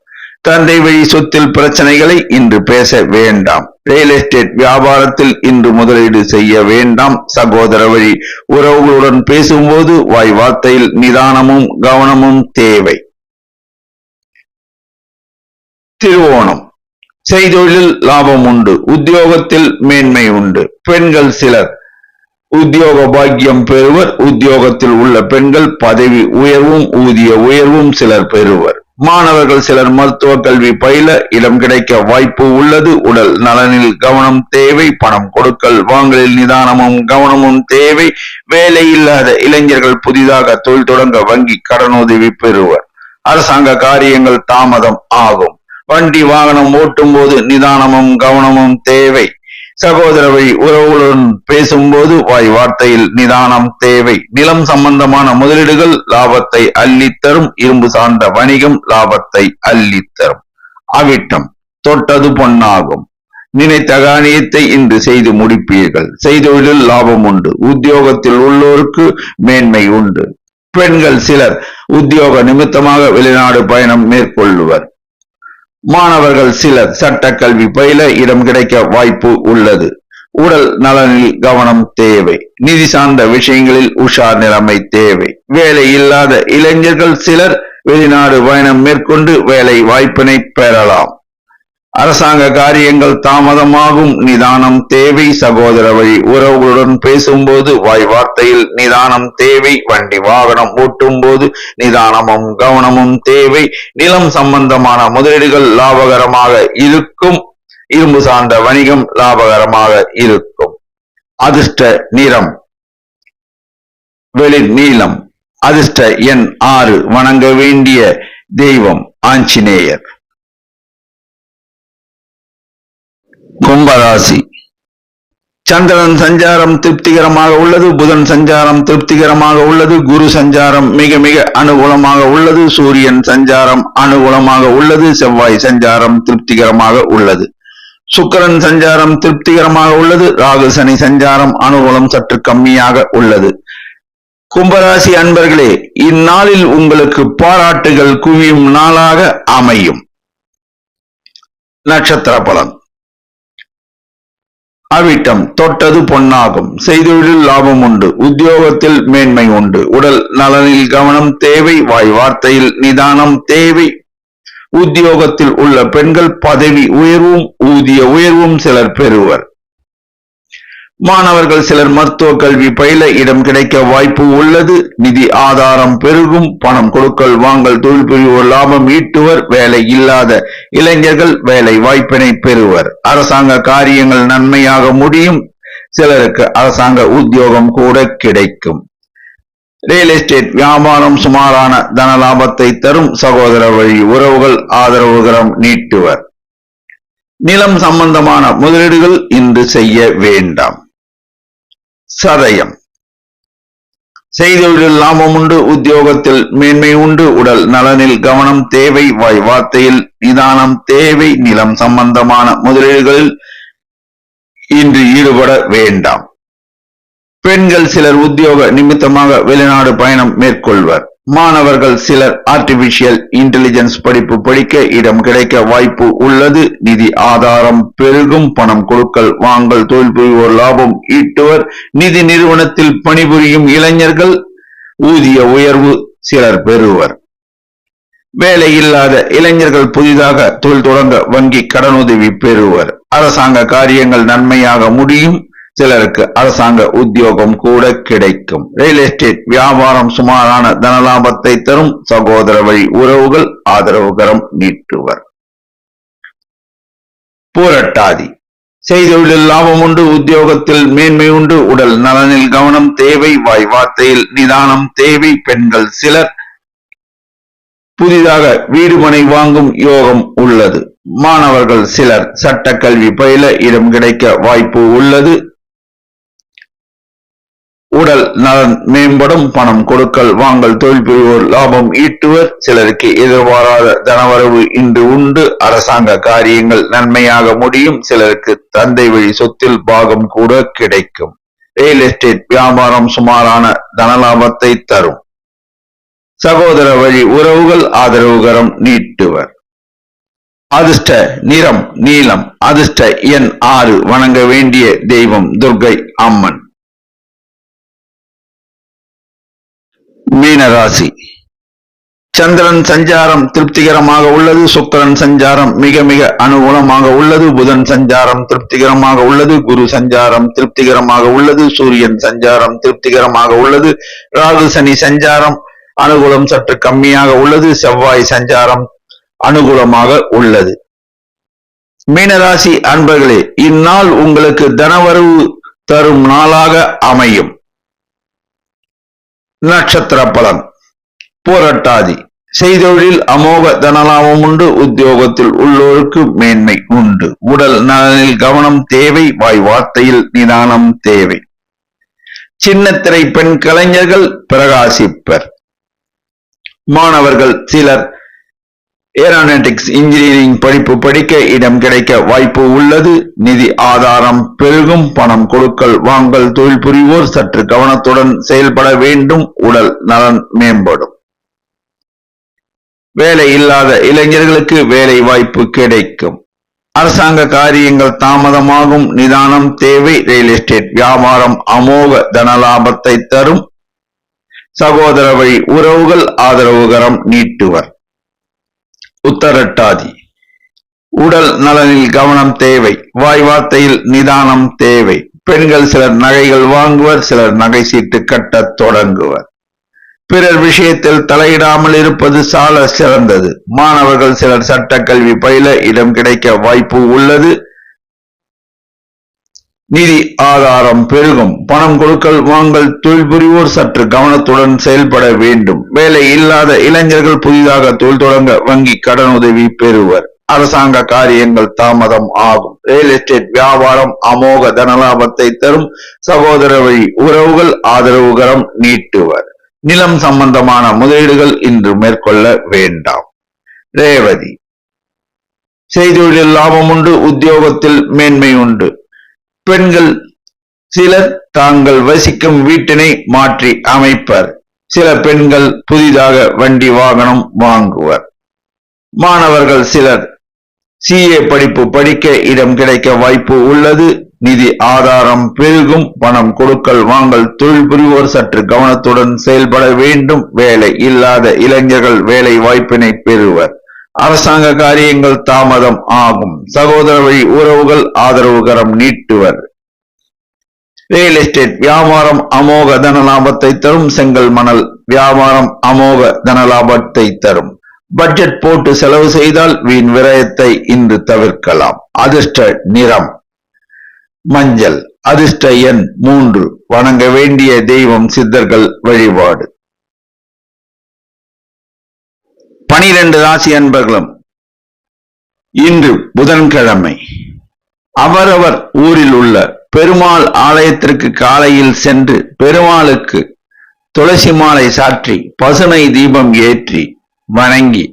தந்தை வழி சொத்தில் பிரச்சனைகளை இன்று பேச வேண்டாம். ரியல் எஸ்டேட் வியாபாரத்தில் இன்று முதலீடு செய்ய வேண்டாம். சகோதர வழி உறவுகளுடன் பேசும்போது வாய் வார்த்தையில் நிதானமும் கவனமும் தேவை. திருவோணம் செய்தொழிலில் லாபம் உண்டு. உத்தியோகத்தில் மேன்மை உண்டு. பெண்கள் சிலர் உத்தியோக பாக்கியம் பெறுவர். உத்தியோகத்தில் உள்ள பெண்கள் பதவி உயர்வும் ஊதிய உயர்வும் சிலர் பெறுவர். மாணவர்கள் சிலர் மருத்துவ கல்வி பயில இடம் கிடைக்க வாய்ப்பு உள்ளது. உடல் நலனில் கவனம் தேவை. பணம் கொடுக்கல் வாங்கலில் நிதானமும் கவனமும் தேவை. வேலை இல்லாத இளைஞர்கள் புதிதாக தொழில் தொடங்க வங்கி கடனுதவி பெறுவர். அரசாங்க காரியங்கள் தாமதம் ஆகும். வண்டி வாகனம் ஓட்டும் போது நிதானமும் கவனமும் தேவை. சகோதர வழி உறவுகளுடன் பேசும்போது வாய் வார்த்தையில் நிதானம் தேவை. நிலம் சம்பந்தமான முதலீடுகள் லாபத்தை அள்ளித்தரும். இரும்பு சார்ந்த வணிகம் லாபத்தை அள்ளித்தரும். அவிட்டம் தொட்டது பொன்னாகும். நினைத்த காரியத்தை இன்று செய்து முடிப்பீர்கள். செய்தொழிலில் லாபம் உண்டு. உத்தியோகத்தில் உள்ளோருக்கு மேன்மை உண்டு. பெண்கள் சிலர் உத்தியோக நிமித்தமாக வெளிநாடு பயணம் மேற்கொள்ளுவர். மாணவர்கள் சிலர் சட்ட கல்வி பயில இடம் கிடைக்க வாய்ப்பு உள்ளது. உடல் நலனில் கவனம் தேவை. நிதி சார்ந்த விஷயங்களில் உஷார் நிலைமை தேவை. வேலை இல்லாத இளைஞர்கள் சிலர் வெளிநாடு பயணம் மேற்கொண்டு வேலை வாய்ப்பினை பெறலாம். அரசாங்க காரியங்கள் தாமதமாகும். நிதானம் தேவை. சகோதர வழி உறவுகளுடன் பேசும்போது வாய் வார்த்தையில் நிதானம் தேவை. வண்டி வாகனம் ஓட்டும் போது நிதானமும் கவனமும் தேவை. நிலம் சம்பந்தமான முதலீடுகள் லாபகரமாக இருக்கும். இரும்பு சார்ந்த வணிகம் லாபகரமாக இருக்கும். அதிர்ஷ்ட நிறம் வெளிர் நீலம். அதிர்ஷ்ட எண் 6 வணங்க வேண்டிய தெய்வம் ஆஞ்சநேயர். கும்பராசி. சந்திரன் சஞ்சாரம் திருப்திகரமாக உள்ளது. புதன் சஞ்சாரம் திருப்திகரமாக உள்ளது. குரு சஞ்சாரம் மிக மிக அனுகூலமாக உள்ளது. சூரியன் சஞ்சாரம் அனுகூலமாக உள்ளது. செவ்வாய் சஞ்சாரம் திருப்திகரமாக உள்ளது. சுக்கிரன் சஞ்சாரம் திருப்திகரமாக உள்ளது. ராகு சனி சஞ்சாரம் அனுகூலம் சற்று கம்மியாக உள்ளது. கும்பராசி அன்பர்களே, இந்நாளில் உங்களுக்கு பாராட்டுகள் குவியும் நாளாக அமையும். நட்சத்திர பலன். அவிட்டம் தொட்டது பொன்னாகும். செய்தொழிலில் லாபம் உண்டு. உத்தியோகத்தில் மேன்மை உண்டு. உடல் நலனில் கவனம் தேவை. வாய் வார்த்தையில் நிதானம் தேவை. உத்தியோகத்தில் உள்ள பெண்கள் பதவி உயர்வும் ஊதிய உயர்வும் சிலர் பெறுவர். மாணவர்கள் சிலர் மருத்துவ கல்வி பயில இடம் கிடைக்க வாய்ப்பு உள்ளது. நிதி ஆதாரம் பெருகும். பணம் கொடுக்கல் வாங்கல் தொழில் புரிவோர் லாபம் ஈட்டுவர். வேலை இல்லாத இளைஞர்கள் வேலை வாய்ப்பினை பெறுவர். அரசாங்க காரியங்கள் நன்மையாக முடியும். சிலருக்கு அரசாங்க உத்தியோகம் கூட கிடைக்கும். ரியல் எஸ்டேட் வியாபாரம் சுமாரான தன லாபத்தை தரும். சகோதர வழி உறவுகள் ஆதரவுகரம் நீட்டுவர். நிலம் சம்பந்தமான முதலீடுகள் இன்று செய்ய வேண்டாம். சதயம். செய்தொழிலில் லாபம் உண்டு. உத்தியோகத்தில் மேன்மை உண்டு. உடல் நலனில் கவனம் தேவை. வாய் வார்த்தையில் நிதானம் தேவை. நிலம் சம்பந்தமான முதலீடுகளில் இன்று ஈடுபட வேண்டாம். பெண்கள் சிலர் உத்தியோக நிமித்தமாக வெளிநாடு பயணம் மேற்கொள்வர். மாணவர்கள் சிலர் ஆர்டிபிஷியல் இன்டெலிஜென்ஸ் படிப்பு படிக்க இடம் கிடைக்க வாய்ப்பு உள்ளது. நிதி ஆதாரம் பெருகும். பணம் கொடுக்கல் வாங்கல் தொழில் புரிவோர் லாபம் ஈட்டுவர். நிதி நிறுவனத்தில் பணிபுரியும் இளைஞர்கள் ஊதிய உயர்வு சிலர் பெறுவர். வேலை இல்லாத இளைஞர்கள் புதிதாக தொழில் தொடங்க வங்கி கடனுதவி பெறுவர். அரசாங்க காரியங்கள் நன்மையாக முடியும். சிலருக்கு அரசாங்க உத்தியோகம் கூட கிடைக்கும். ரியல் எஸ்டேட் வியாபாரம் சுமாரான தனலாபத்தை தரும். சகோதர வழி உறவுகள் ஆதரவுகரம் நீட்டுவர். பூரட்டாதி. செய்தொழிலில் லாபம் உண்டு. உத்தியோகத்தில் மேன்மை உண்டு. உடல் நலனில் கவனம் தேவை. வாய் வார்த்தையில் நிதானம் தேவை. பெண்கள் சிலர் புதிதாக வீடு மனை வாங்கும் யோகம் உள்ளது. மாணவர்கள் சிலர் சட்ட கல்வி பயில இடம் கிடைக்க வாய்ப்பு உள்ளது. உடல் நலன் மேம்படும். பணம் கொடுக்கல் வாங்கல் தொழில் புரிவோர் லாபம் ஈட்டுவர். சிலருக்கு எதிர்பாராத தனவரவு இன்று உண்டு. அரசாங்க காரியங்கள் நன்மையாக முடியும். சிலருக்கு தந்தை வழி சொத்தில் பாகம் கூட கிடைக்கும். ரியல் எஸ்டேட் வியாபாரம் சுமாரான தனலாபத்தை தரும். சகோதர வழி உறவுகள் ஆதரவுகரம் நீட்டுவர். அதிர்ஷ்ட நிறம் நீலம். அதிர்ஷ்ட எண் 6 வணங்க வேண்டிய தெய்வம் துர்க்கை அம்மன். மீனராசி. சந்திரன் சஞ்சாரம் திருப்திகரமாக உள்ளது. சுக்கிரன் சஞ்சாரம் மிக மிக அனுகூலமாக உள்ளது. புதன் சஞ்சாரம் திருப்திகரமாக உள்ளது. குரு சஞ்சாரம் திருப்திகரமாக உள்ளது. சூரியன் சஞ்சாரம் திருப்திகரமாக உள்ளது. ராகு சனி சஞ்சாரம் அனுகூலம் சற்று கம்மியாக உள்ளது. செவ்வாய் சஞ்சாரம் அனுகூலமாக உள்ளது. மீனராசி அன்பர்களே, இந்நாள் உங்களுக்கு தனவரவு தரும் நாளாக அமையும். நட்சத்திர பலன். பூரட்டாதி. செய்தொழில் அமோக தனலாபம் உண்டு. உத்தியோகத்தில் உள்ளோருக்கு மேன்மை உண்டு. உடல் நலனில் கவனம் தேவை. வாய் வார்த்தையில் நிதானம் தேவை. சின்னத்திரை பெண் கலைஞர்கள் பிரகாசிப்பர். மாணவர்கள் சிலர் ஏரோநாட்டிக்ஸ் இன்ஜினியரிங் படிப்பு படிக்க இடம் கிடைக்க வாய்ப்பு உள்ளது. நிதி ஆதாரம் பெருகும். பணம் கொடுக்கல் வாங்கல் தொழில் புரிவோர் சற்று கவனத்துடன் செயல்பட வேண்டும். உடல் நலன் மேம்படும். வேலை இல்லாத இளைஞர்களுக்கு வேலை வாய்ப்பு கிடைக்கும். அரசாங்க காரியங்கள் தாமதமாகும். நிதானம் தேவை. ரியல் எஸ்டேட் வியாபாரம் அமோக தனலாபத்தை தரும். சகோதர வழி உறவுகள் ஆதரவுகரம் நீட்டுவர். உத்தரட்டாதி. உடல் நலனில் கவனம் தேவை. வாய் வார்த்தையில் நிதானம் தேவை. பெண்கள் சிலர் நகைகள் வாங்குவர். சிலர் நகை சீட்டு கட்டத் தொடங்குவர். பிறர் விஷயத்தில் தலையிடாமல் இருப்பது சால சிறந்தது. மாணவர்கள் சிலர் சட்ட கல்வி பயில இடம் கிடைக்க வாய்ப்பு உள்ளது. நிதி ஆதாரம் பெருகும். பணம் கொடுக்கல் வாங்கல் தொழில் புரிவோர் சற்று கவனத்துடன் செயல்பட வேண்டும். வேலை இல்லாத இளைஞர்கள் புதிதாக தொழில் தொடங்க வங்கி கடனுதவி பெறுவர். அரசாங்க காரியங்கள் தாமதம் ஆகும். ரியல் எஸ்டேட் வியாபாரம் அமோக தனலாபத்தை தரும். சகோதர வழி உறவுகள் ஆதரவுகரம் நீட்டுவர். நிலம் சம்பந்தமான முதலீடுகள் இன்று மேற்கொள்ள வேண்டாம். ரேவதி செய்தொழிலில் லாபம் உண்டு. உத்தியோகத்தில் மேன்மை உண்டு. பெண்கள் சிலர் தாங்கள் வசிக்கும் வீட்டினை மாற்றி அமைப்பர். சில பெண்கள் புதிதாக வண்டி வாகனம் வாங்குவர். மாணவர்கள் சிலர் CA படிப்பு படிக்க இடம் கிடைக்க வாய்ப்பு உள்ளது. நிதி ஆதாரம் பெருகும். பணம் கொடுக்கல் வாங்கல் தொழில் புரிவோர் சற்று கவனத்துடன் செயல்பட வேண்டும். வேலை இல்லாத இளைஞர்கள் வேலை வாய்ப்பினை பெறுவர். அரசாங்க காரியங்கள் தாமதம் ஆகும். சகோதர வழி உறவுகள் ஆதரவுகரம் நீட்டுவர். ரியல் எஸ்டேட் வியாபாரம் அமோக தன லாபத்தை தரும். செங்கல் மணல் வியாபாரம் அமோக தன லாபத்தை தரும். பட்ஜெட் போட்டு செலவு செய்தால் வீண் விரயத்தை இன்று தவிர்க்கலாம். அதிர்ஷ்ட நிறம் மஞ்சள். அதிர்ஷ்ட எண் 3. வணங்க வேண்டிய தெய்வம் சித்தர்கள் வழிபாடு. 12 ராசி அன்பர்களும் இன்று புதன்கிழமை அவரவர் ஊரில் உள்ள பெருமாள் ஆலயத்திற்கு காலையில் சென்று பெருமாளுக்கு துளசி மாலை சாற்றி பசுனை தீபம் ஏற்றி வணங்கி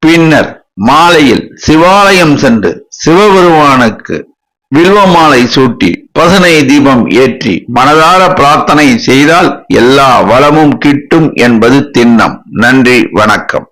பின்னர் மாலையில் சிவாலயம் சென்று சிவபெருமானுக்கு வில்வ மாலை சூட்டி பசுனை தீபம் ஏற்றி மனதார பிரார்த்தனை செய்தால் எல்லா வளமும் கிட்டும் என்பது திண்ணம். நன்றி, வணக்கம்.